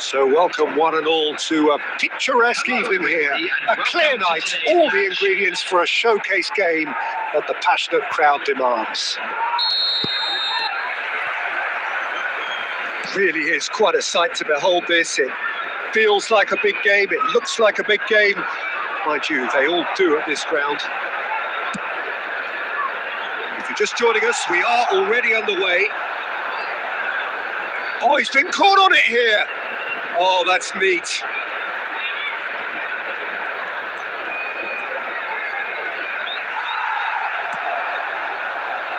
So welcome one and all to a picturesque evening here. A clear night, all the ingredients for a showcase game that the passionate crowd demands. Really is quite a sight to behold this. It feels like a big game, it looks like a big game. Mind you, they all do at this ground. If you're just joining us, we are already underway. Oh, he's been caught on it here. Oh, that's neat.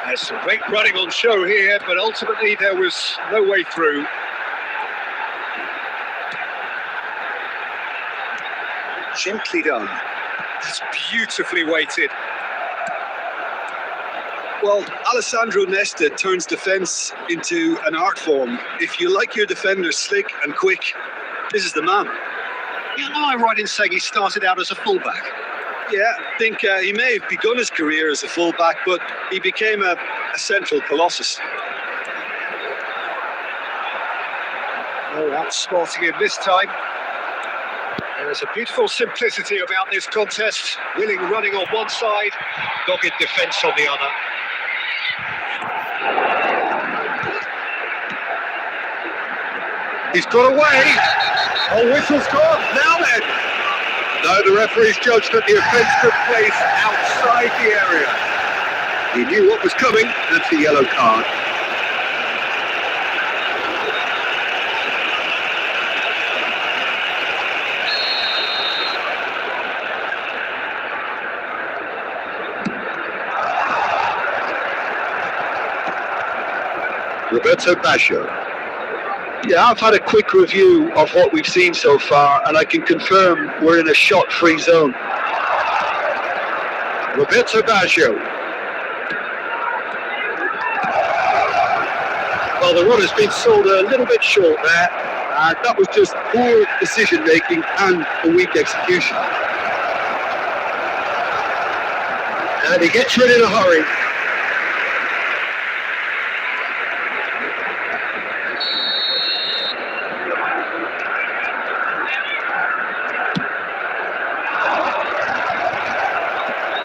There's some great running on show here, but ultimately there was no way through. Gently done. That's beautifully weighted. Well, Alessandro Nesta turns defence into an art form. If you like your defenders slick and quick, this is the man. Yeah, am I right in saying he started out as a fullback? Yeah, I think he may have begun his career as a fullback, but he became a central colossus. Oh, outsmarting him this time. There's a beautiful simplicity about this contest. Willing running on one side, dogged defence on the other. He's got away. Oh, whistle's gone. Now then. No, the referee's judged that the offence took place outside the area. He knew what was coming. That's the yellow card. Roberto Baggio. Yeah, I've had a quick review of what we've seen so far, and I can confirm we're in a shot-free zone. Roberto Baggio. Well, the run has been sold a little bit short there. That was just poor decision-making and a weak execution. And he gets rid in a hurry.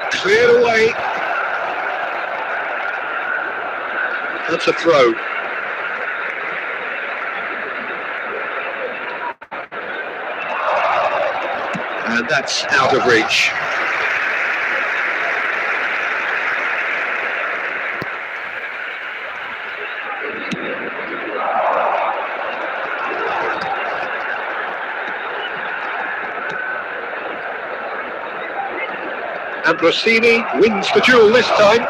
Cleared away. That's a throw. And that's out of reach. Ambrosini wins the duel this time.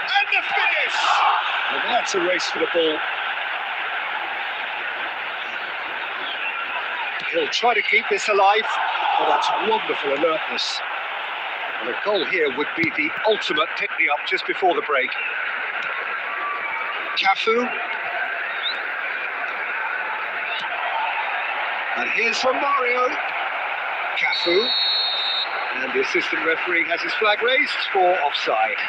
And the finish! And that's a race for the ball. He'll try to keep this alive. Oh, that's wonderful alertness. And a goal here would be the ultimate pick-me-up just before the break. Cafu. And here's from Mario. Cafu. And the assistant referee has his flag raised for offside.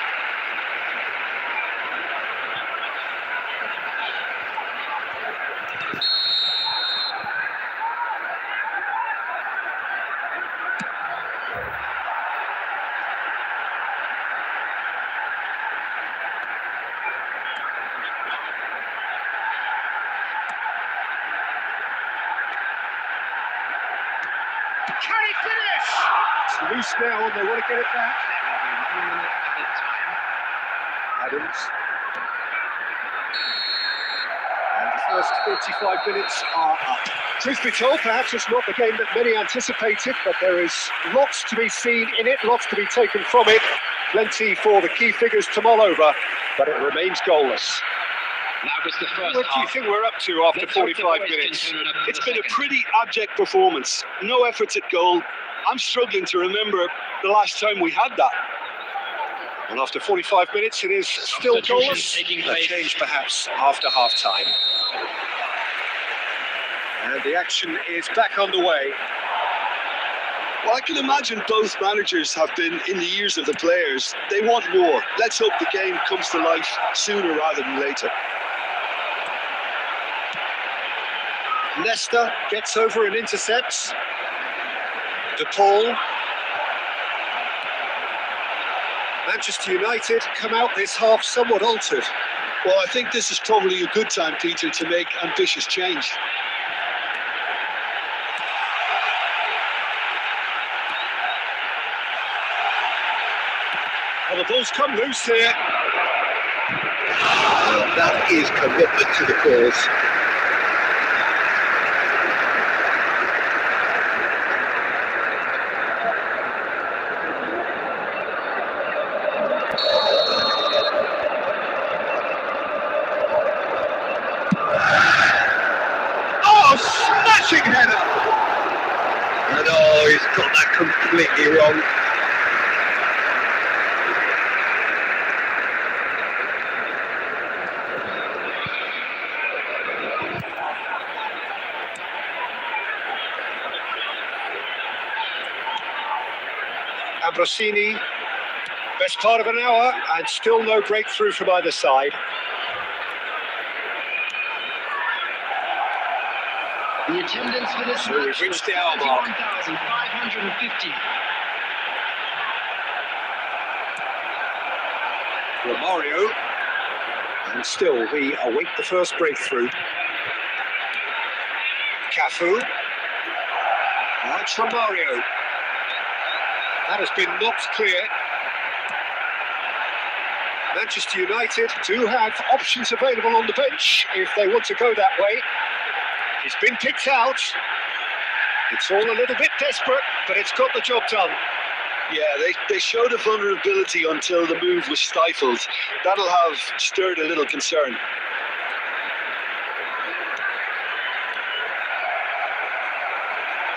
Can he finish? It's loose now and they want to get it back. Adams. And the first 45 minutes are up. Truth be told, perhaps it's not the game that many anticipated, but there is lots to be seen in it, lots to be taken from it. Plenty for the key figures to mull over, but it remains goalless. That was the first What do you think we're up to after 45 minutes? It's been a pretty abject performance. No efforts at goal. I'm struggling to remember the last time we had that. And after 45 minutes, it is still goalless. A change perhaps after half-time. And the action is back underway. Well, I can imagine both managers have been in the ears of the players. They want more. Let's hope the game comes to life sooner rather than later. Leicester gets over and intercepts. De Paul. Manchester United come out this half somewhat altered. Well, I think this is probably a good time, Peter, to make ambitious change. Well, the ball's come loose here. That is commitment to the cause. Oh, smashing header! And oh, he's got that completely wrong. Ambrosini, best part of an hour, and still no breakthrough from either side. The attendance for this So we've match was reached the hour mark. 31,550. Romario, and still we await the first breakthrough. Cafu, now it's Romario. That has been knocked clear. Manchester United do have options available on the bench if they want to go that way. He's been picked out. It's all a little bit desperate, but it's got the job done. Yeah, they showed a vulnerability until the move was stifled. That'll have stirred a little concern.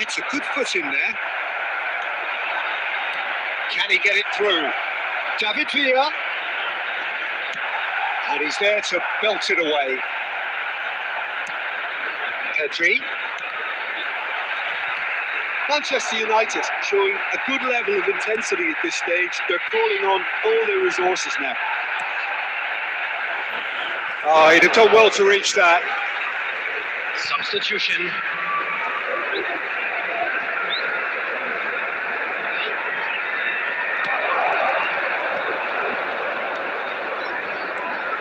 It's a good foot in there. Can he get it through? David Villa. And he's there to belt it away. Pedri. Manchester United showing a good level of intensity at this stage. They're calling on all their resources now. Oh, he'd have done well to reach that. Substitution.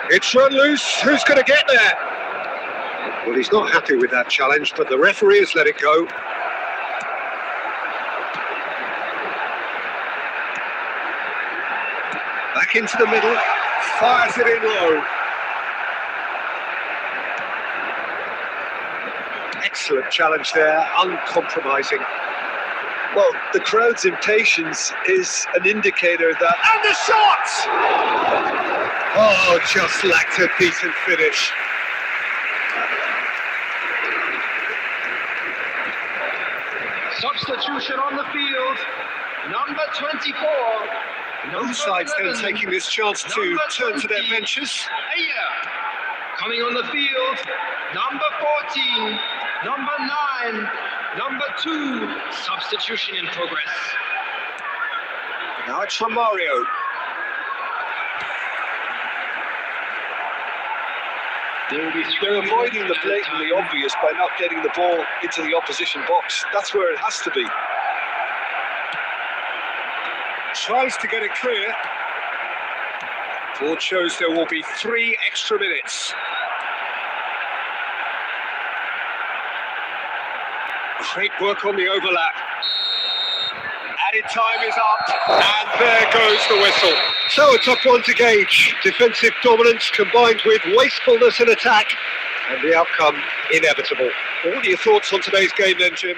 It's run loose. Who's going to get there? Well, he's not happy with that challenge, but the referee has let it go. Back into the middle. Fires it in low. Excellent challenge there. Uncompromising. Well, the crowd's impatience is an indicator that... And the shot! Oh, just lacked a decent finish. Substitution on the field. Number 24. Both sides then taking this chance to turn to their benches. Aya. Coming on the field. Number 14. Number 9. Number 2. Substitution in progress. Now it's Romario. They're avoiding the blatantly obvious by not getting the ball into the opposition box. That's where it has to be. Tries to get it clear. Board shows there will be 3 extra minutes. Great work on the overlap. Added time is up, and there goes the whistle. So a tough one to gauge. Defensive dominance combined with wastefulness in attack, and the outcome inevitable. What are your thoughts on today's game then, Jim?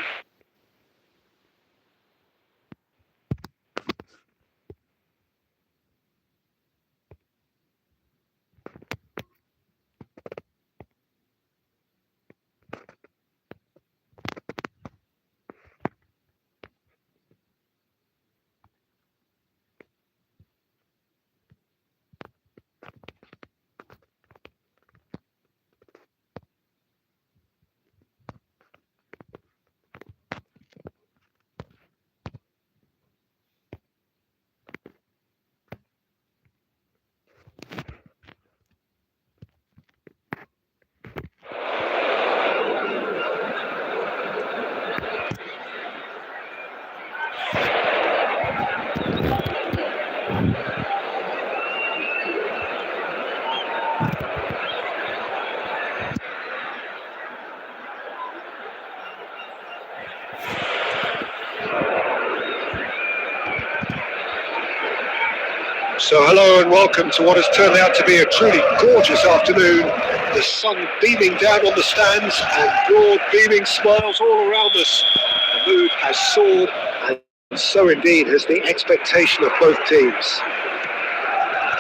So hello and welcome to what has turned out to be a truly gorgeous afternoon. The sun beaming down on the stands and broad beaming smiles all around us. The mood has soared, and so indeed has the expectation of both teams.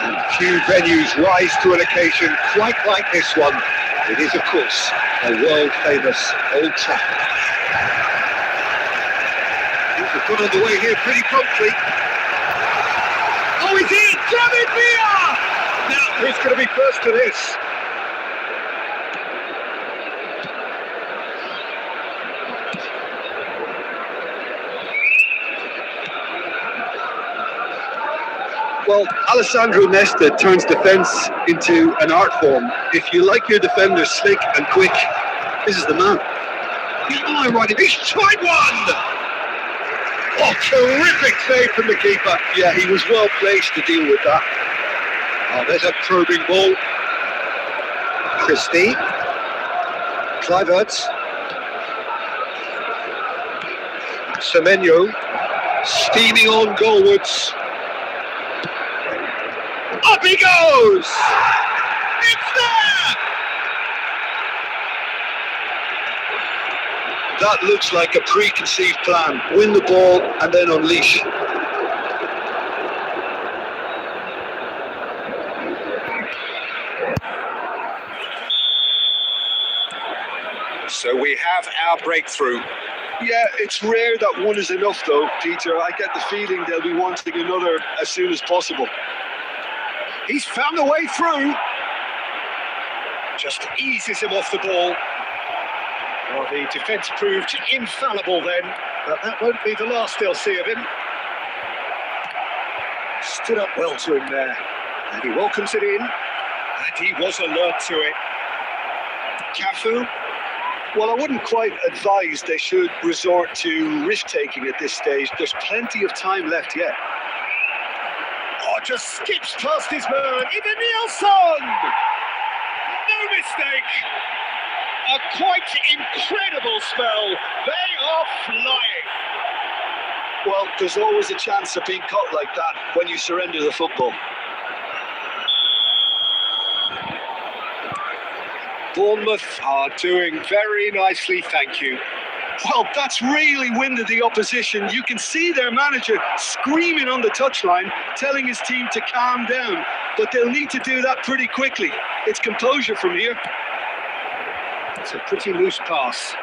And few venues rise to an occasion quite like this one. It is, of course, a world-famous Old Trafford. Things have got underway here pretty promptly. Oh, he's in! David Villa! Now, who's going to be first to this? Well, Alessandro Nesta turns defence into an art form. If you like your defender slick and quick, this is the man. He's eye right, he's tried one! Oh, terrific save from the keeper. Yeah, he was well placed to deal with that. Oh, there's a probing ball. Christie. Kluivert. Semenyo. Steaming on goalwards. Up he goes! It's there! That looks like a preconceived plan. Win the ball and then unleash. So we have our breakthrough. Yeah, it's rare that one is enough though, Peter. I get the feeling they'll be wanting another as soon as possible. He's found a way through. Just eases him off the ball. Well, the defence proved infallible then, but that won't be the last they'll see of him. Stood up well to him there, and he welcomes it in, and he was alert to it. Cafu. Well, I wouldn't quite advise they should resort to risk-taking at this stage. There's plenty of time left yet. Oh, just skips past his man, Evanilson! No mistake! A quite incredible spell. They are flying. Well, there's always a chance of being caught like that when you surrender the football. Bournemouth are doing very nicely, thank you. Well, that's really winded the opposition. You can see their manager screaming on the touchline, telling his team to calm down. But they'll need to do that pretty quickly. It's composure from here. It's a pretty loose pass.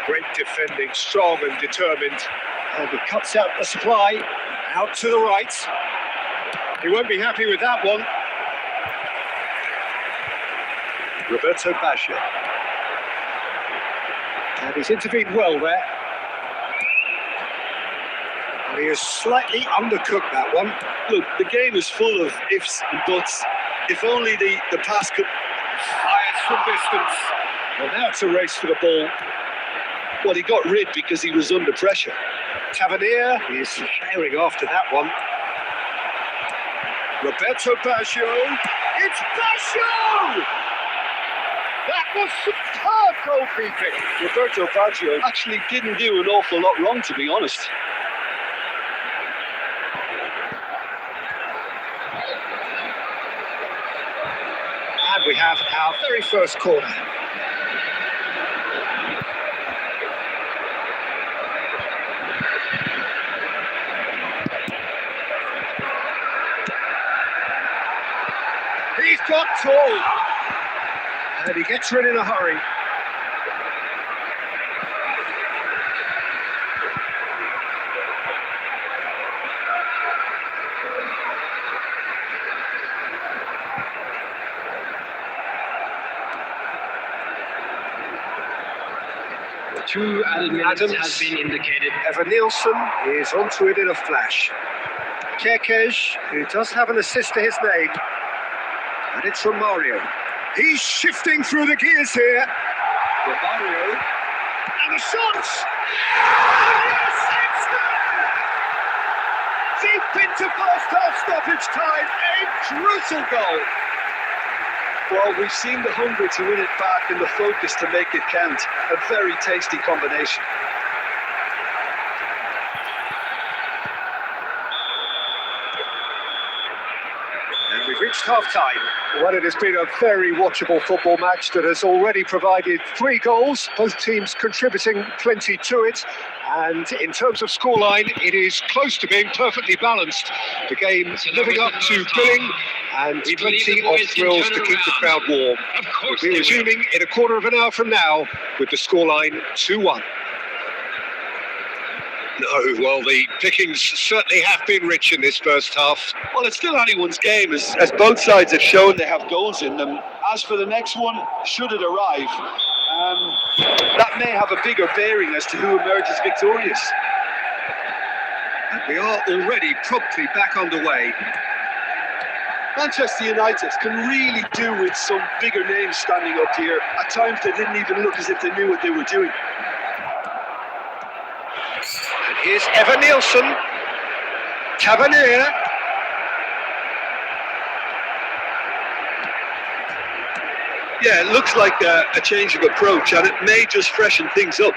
Great defending, strong and determined. And he cuts out the supply, out to the right. He won't be happy with that one. Roberto Baggio. And he's intervened well there. And he has slightly undercooked that one. Look, the game is full of ifs and buts. If only the pass could... Fires from distance. Well, now it's a race for the ball. Well, he got rid because he was under pressure. Tavernier is sharing after that one. Roberto Baggio. It's Baggio! That was superb goalkeeping. Roberto Baggio actually didn't do an awful lot wrong, to be honest. And we have our very first corner. He's got tall. And he gets her in a hurry. Two added minutes has been indicated. Evanilson is onto it in a flash. Kerkez, who does have an assist to his name. And it's Romario. He's shifting through the gears here. Romario. And the shot! Yes, it's there! Deep into first half stoppage time. A crucial goal. Well, we've seen the hunger to win it back and the focus to make it count. A very tasty combination. reached half-time. Well, it has been a very watchable football match that has already provided 3 goals, both teams contributing plenty to it. And in terms of scoreline, it is close to being perfectly balanced. The game living up to billing and plenty of thrills to keep the crowd warm. We'll be resuming in a quarter of an hour from now with the scoreline 2-1. No, well, the pickings certainly have been rich in this first half. Well, it's still anyone's game, as both sides have shown they have goals in them. As for the next one, should it arrive, that may have a bigger bearing as to who emerges victorious. And we are already promptly back underway. Manchester United can really do with some bigger names standing up here. At times they didn't even look as if they knew what they were doing. And here's Evan Nielsen. Tavernier. Yeah, it looks like a change of approach, and it may just freshen things up.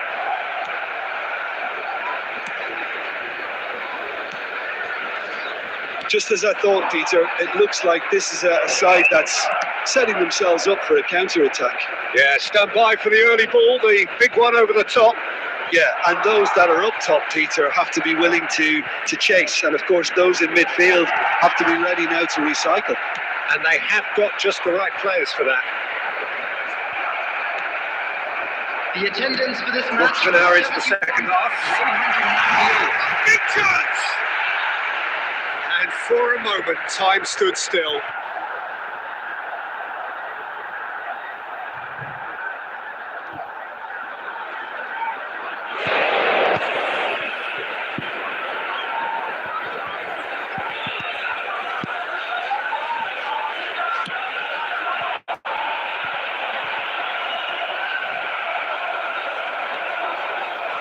Just as I thought, Peter, it looks like this is a side that's setting themselves up for a counter-attack. Yeah, stand by for the early ball, the big one over the top. Yeah, and those that are up top, Peter, have to be willing to chase. And of course, those in midfield have to be ready now to recycle. And they have got just the right players for that. The attendance for this match. Half an hour into the second half. Big chance! And for a moment, time stood still.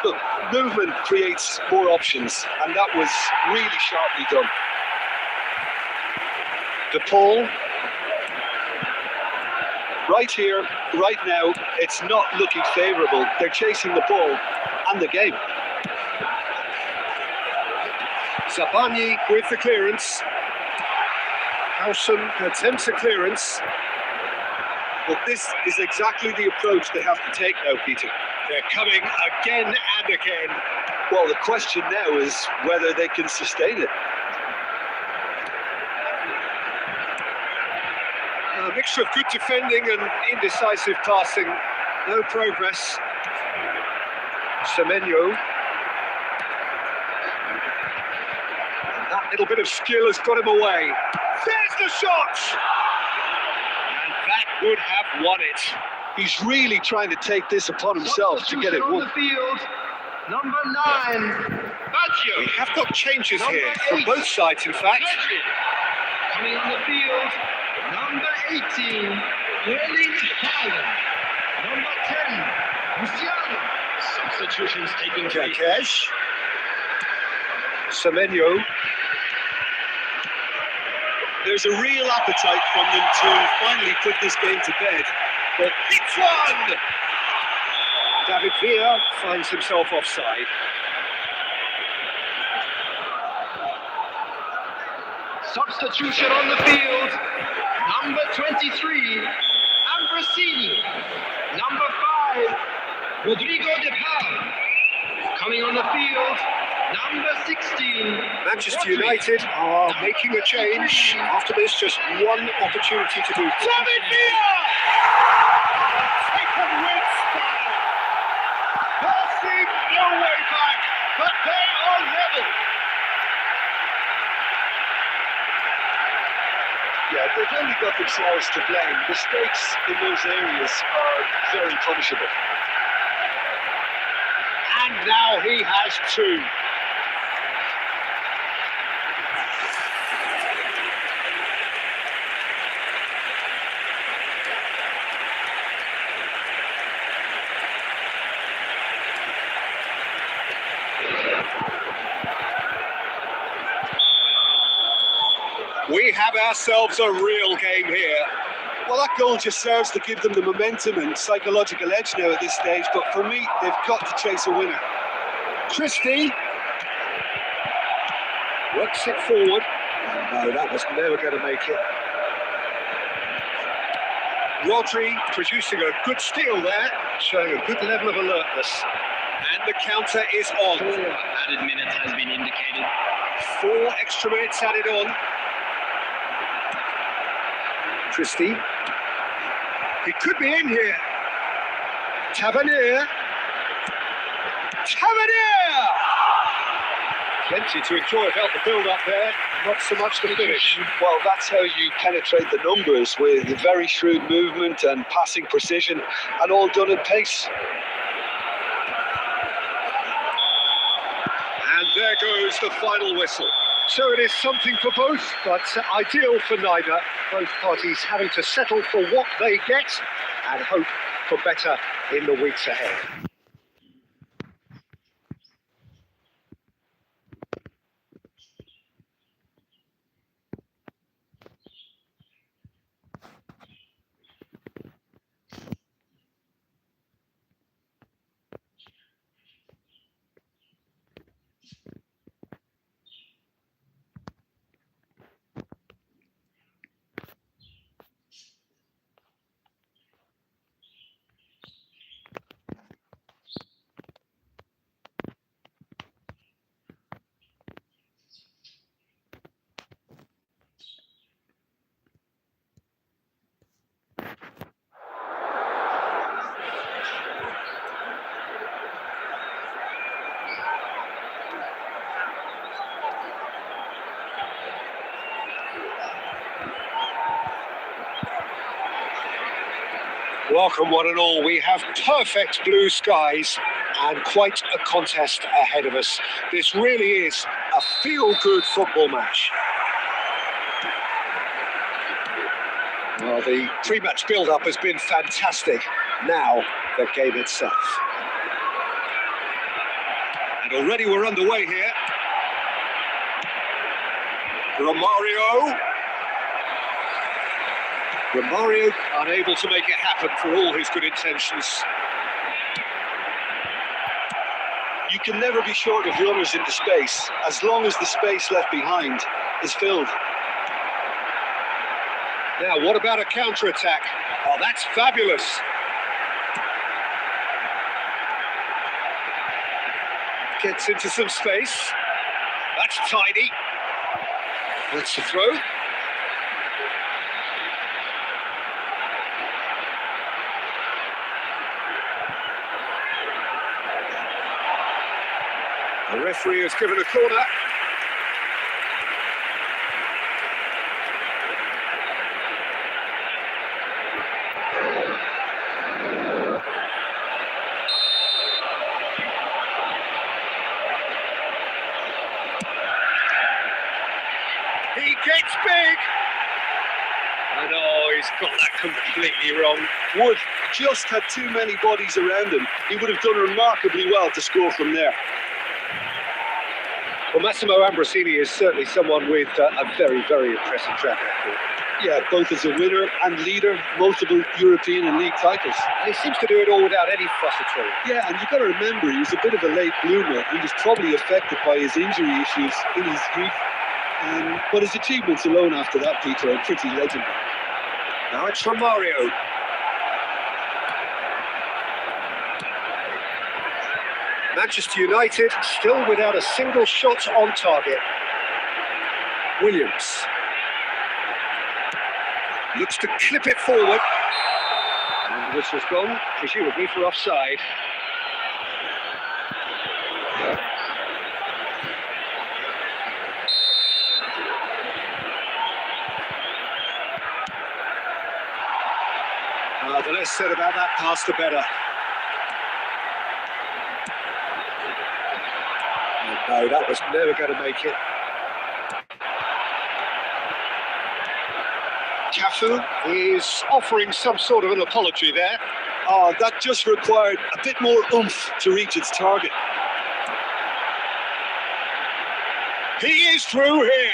Look, movement creates more options, and that was really sharply done. DePaul. Right here, right now, it's not looking favourable. They're chasing the ball and the game. Zabani with the clearance. Howson attempts a clearance. Well, this is exactly the approach they have to take now, Peter. They're coming again and again. Well, the question now is whether they can sustain it. A mixture of good defending and indecisive passing. No progress. Semenyo. That little bit of skill has got him away. There's the shot! And that would have won it. He's really trying to take this upon himself to get it on won. the field. Number 9, Baggio. We have got changes Number here from 8. both sides, in fact. Pedri. Coming on the field, number 18, Erling Haaland. Number 10, Luciano. Substitutions taking place. Jakesh. Semenyo. There's a real appetite from them to finally put this game to bed. But It's one! David Villa finds himself offside. Substitution on the field, number 23, Ambrosini. Number 5, Rodrigo de Paul. Coming on the field, number 16, Manchester Rodri. United are making a change. After this, just one opportunity to do. David Villa! Taken with style. There seems no way back, but they are level. yeah, they've only got themselves to blame. Mistakes in those areas are very punishable. And now he has 2. We have ourselves a real game here. Well, that goal just serves to give them the momentum and psychological edge now at this stage, but for me, they've got to chase a winner. Christie works it forward. No, that was never going to make it. Rodri producing a good steal there, showing a good level of alertness. And the counter is on. Added minute has been indicated. 4 extra minutes added on. Christie. He could be in here. Tavernier. Tavernier! Plenty to enjoy about the build-up there, not so much the finish. Well, that's how you penetrate the numbers, with very shrewd movement and passing precision, and all done at pace. And there goes the final whistle. So it is something for both, but ideal for neither. Both parties having to settle for what they get and hope for better in the weeks ahead. Welcome one and all. We have perfect blue skies and quite a contest ahead of us. This really is a feel-good football match. Well, the pre-match build-up has been fantastic. Now, the game itself. And already we're underway here. Romario unable to make it happen for all his good intentions. You can never be short of runners into space, as long as the space left behind is filled. Now, what about a counter-attack? Oh, that's fabulous. Gets into some space. That's tidy. That's the throw. The referee has given a corner. He gets big. And oh, he's got that completely wrong. Wood just had too many bodies around him. He would have done remarkably well to score from there. Well, Massimo Ambrosini is certainly someone with a very, very impressive track record. Yeah, both as a winner and leader, multiple European and league titles. And he seems to do it all without any fuss at all. Yeah, and you've got to remember, he was a bit of a late bloomer. He was probably affected by his injury issues in his youth. But his achievements alone after that, Peter, are pretty legendary. Now it's Romario. Manchester United still without a single shot on target. Williams looks to clip it forward. And the whistle's gone, presumably for offside. The less said about that pass, the better. No, that was never going to make it. Cafu is offering some sort of an apology there. Oh, that just required a bit more oomph to reach its target. He is through here.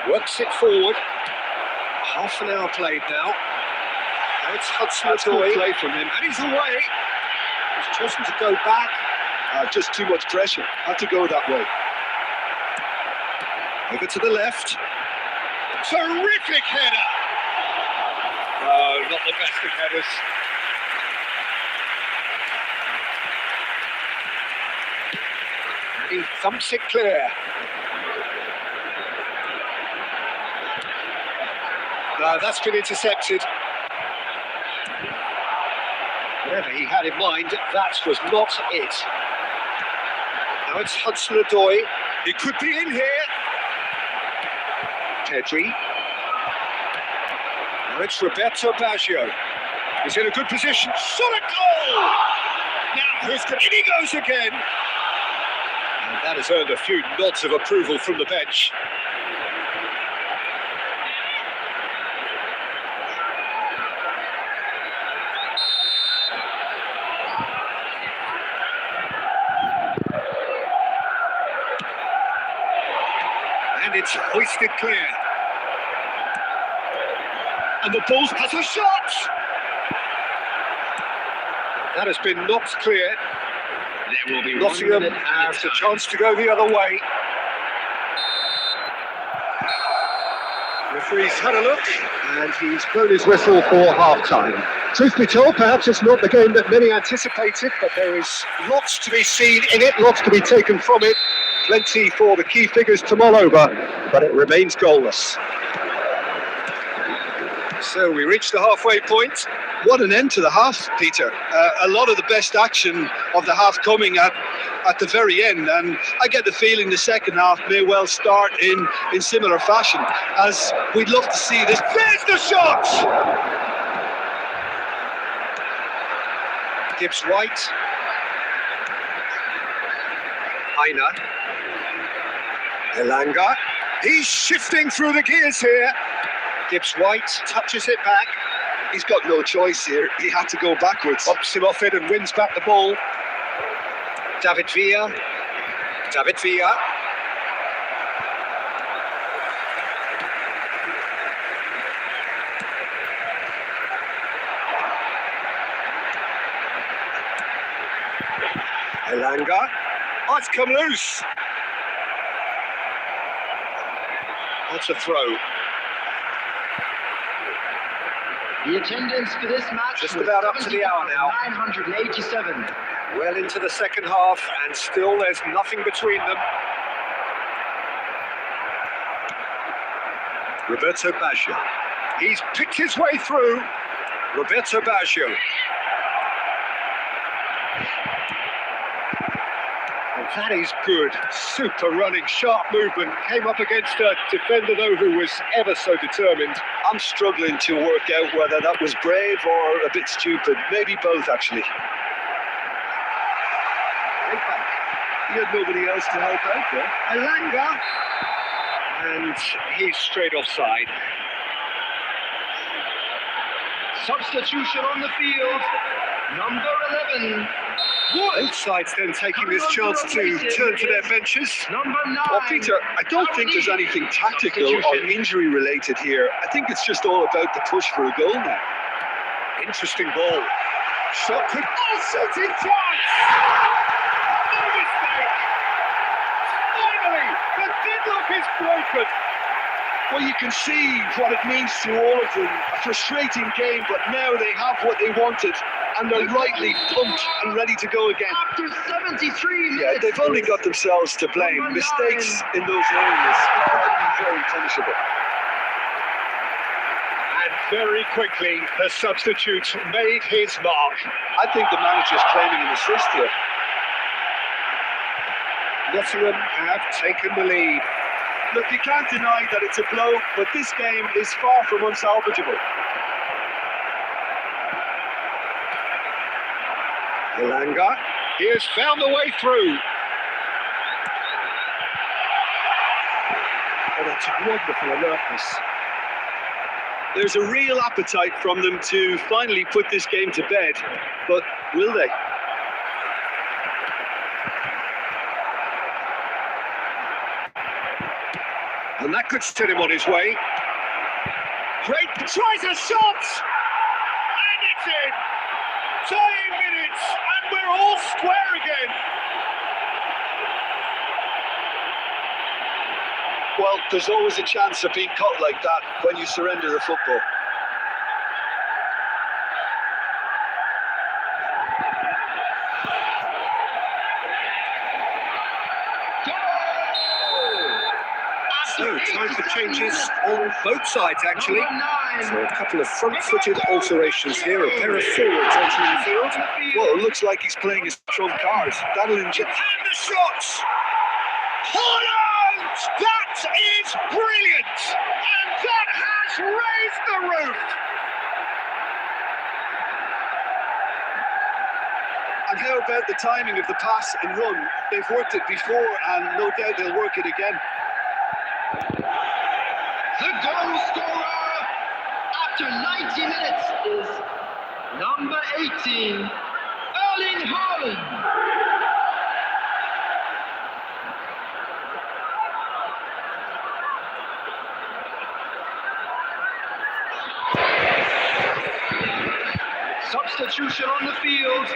Works it forward. Half an hour played now. Now it's Hudson-Odoi. Play from him. And he's away. He's chosen to go back. Just too much pressure. Had to go that way. Over to the left. Terrific header. No, not the best of headers. He thumps it clear. No, that's been intercepted. Whatever he had in mind, that was not it. Now it's Hudson-Odoi. He could be in here. Pedri. Now it's Roberto Baggio. He's in a good position. Shot a goal! Now who's going? In he goes again. And that has earned a few nods of approval from the bench. And it's hoisted clear. And the ball has a shot! That has been knocked clear. There will be Nottingham 1 minute has at a a time. chance to go the other way. Referee's had a look and he's blown his whistle for half-time. Truth be told, perhaps it's not the game that many anticipated, but there is lots to be seen in it, lots to be taken from it. Plenty for the key figures to mull over, but it remains goalless. So we reach the halfway point. What an end to the half, Peter. A lot of the best action of the half coming at the very end, and I get the feeling the second half may well start in similar fashion, as we'd love to see this. There's the shot! Gibbs White. Aina. Elanga. He's shifting through the gears here. Gibbs White touches it back. He's got no choice here. He had to go backwards. Pops him off it and wins back the ball. David Villa. David Villa. Elanga. Oh, it's come loose. That's a throw. The attendance for this match Just was about up to the hour now. 987. Well into the second half, and still there's nothing between them. Roberto Baggio. He's picked his way through. Roberto Baggio. And that is good. Super running, sharp movement. Came up against a defender, though, who was ever so determined. I'm struggling to work out whether that was brave or a bit stupid. Maybe both, actually. He had nobody else to help out there. Elanga. And he's straight offside. Substitution on the field. Number 11. Wood. Both sides then taking this chance to turn to their benches. Number 9. Well, Peter, I don't think there's anything tactical or injury related here. I think it's just all about the push for a goal now. Interesting ball. Shot could... Oh, shooting chance! No mistake! Finally, the deadlock is broken. Well, you can see what it means to all of them. A frustrating game, but now they have what they wanted, and they're rightly pumped and ready to go again. After 73 minutes. Yeah, they've only got themselves to blame. Number Mistakes 9. in those areas are very punishable. And very quickly, the substitute made his mark. I think the manager's claiming an assist here. Nottingham have taken the lead. Look, you can't deny that it's a blow, but this game is far from unsalvageable. Elanga, he has found the way through. Oh, that's wonderful alertness. There's a real appetite from them to finally put this game to bed, but will they? And that could set him on his way. Great, tries a shot! And it's in! Tying minutes, and we're all square again! Well, there's always a chance of being caught like that when you surrender the football. So, time for changes on both sides, actually. Number 9. So, a couple of front-footed alterations here. A pair of forwards entering the field. Well, it looks like he's playing his trump cards. That'll inject. And the shots! Holland! That is brilliant! And that has raised the roof! And how about the timing of the pass and run? They've worked it before, and no doubt they'll work it again. The goal scorer after 90 minutes is number 18, Erling Haaland. Substitution on the field,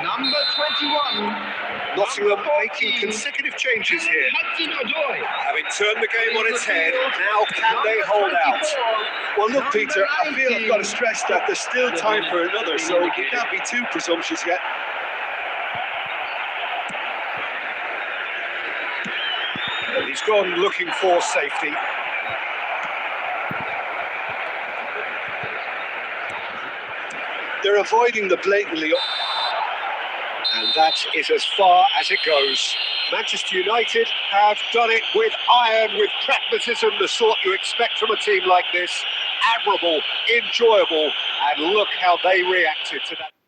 number 21. Nottingham making consecutive changes here. Hudson-Odoi. Having turned the game on its head, now can they hold out? Well, look, Peter, I feel I've got to stress that there's still time for another, so you can't be too presumptuous yet. And he's gone looking for safety. They're avoiding the blatantly. And that is as far as it goes. Manchester United have done it with iron, with pragmatism, the sort you expect from a team like this. Admirable, enjoyable, and look how they reacted to that.